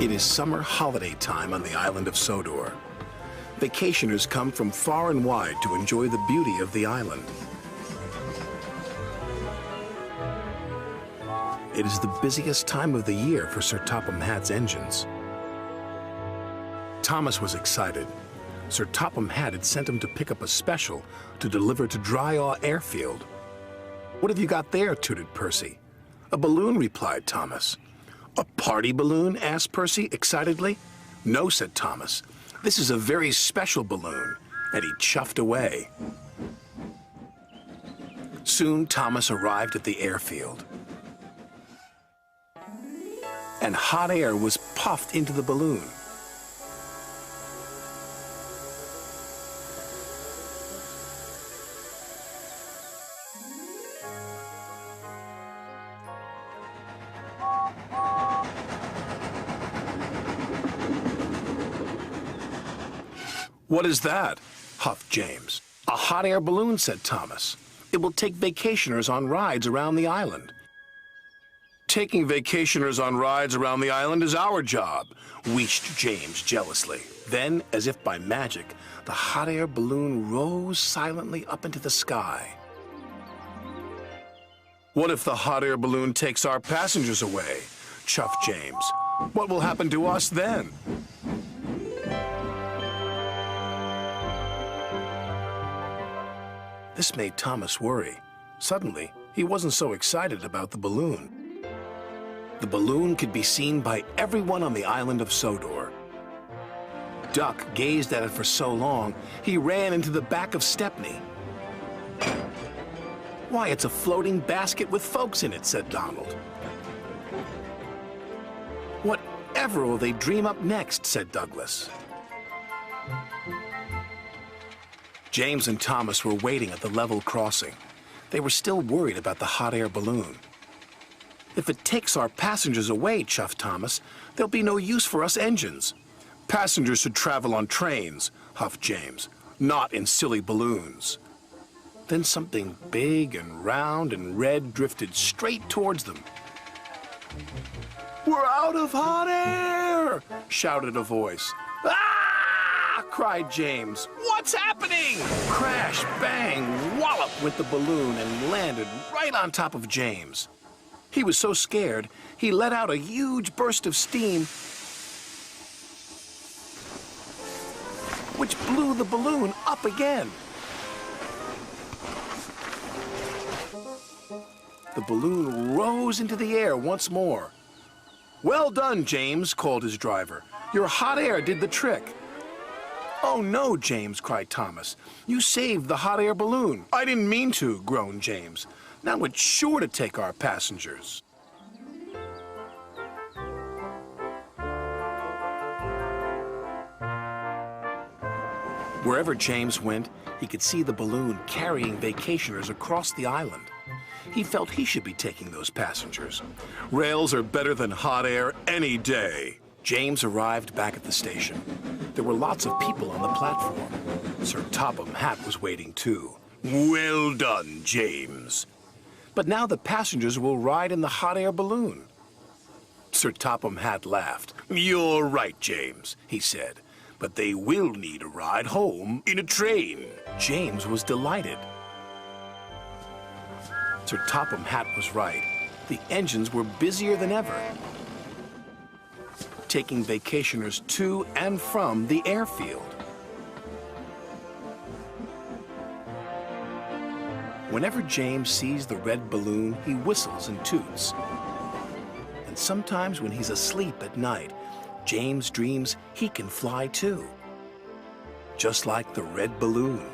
It is summer holiday time on the island of Sodor. Vacationers come from far and wide to enjoy the beauty of the island. It is the busiest time of the year for Sir Topham Hatt's engines. Thomas was excited. Sir Topham Hatt had sent him to pick up a special to deliver to Dryaw Airfield. "What have you got there?" tooted Percy. "A balloon," replied Thomas. "A party balloon?" asked Percy excitedly. "No," said Thomas. "This is a very special balloon," and he chuffed away. Soon Thomas arrived at the airfield, and hot air was puffed into the balloon. "What is that?" huffed James. "A hot air balloon," said Thomas. "It will take vacationers on rides around the island." "Taking vacationers on rides around the island is our job," wheezed James jealously. Then, as if by magic, the hot air balloon rose silently up into the sky. "What if the hot air balloon takes our passengers away?" chuffed James. "What will happen to us then?" This made Thomas worry. Suddenly, he wasn't so excited about the balloon. The balloon could be seen by everyone on the island of Sodor. Duck gazed at it for so long, he ran into the back of Stepney. "Why, it's a floating basket with folks in it," said Donald. "Whatever will they dream up next?" said Douglas. James and Thomas were waiting at the level crossing. They were still worried about the hot air balloon. "If it takes our passengers away," chuffed Thomas, "there'll be no use for us engines." "Passengers should travel on trains," huffed James, "not in silly balloons." Then something big and round and red drifted straight towards them. "We're out of hot air!" shouted a voice. "Ah!" cried James. "What's happening?" Crash, bang, wallop went the balloon and landed right on top of James. He was so scared, he let out a huge burst of steam, which blew the balloon up again. The balloon rose into the air once more. "Well done, James," called his driver. "Your hot air did the trick." "Oh, no, James," cried Thomas. "You saved the hot air balloon." "I didn't mean to," groaned James. "Now it's sure to take our passengers." Wherever James went, he could see the balloon carrying vacationers across the island. He felt he should be taking those passengers. "Rails are better than hot air any day." James arrived back at the station. There were lots of people on the platform. Sir Topham Hatt was waiting too. "Well done, James." "But now the passengers will ride in the hot air balloon." Sir Topham Hatt laughed. "You're right, James," he said. "But they will need a ride home in a train." James was delighted. Sir Topham Hatt was right. The engines were busier than ever, taking vacationers to and from the airfield. Whenever James sees the red balloon, he whistles and toots. And sometimes when he's asleep at night, James dreams he can fly too, just like the red balloon.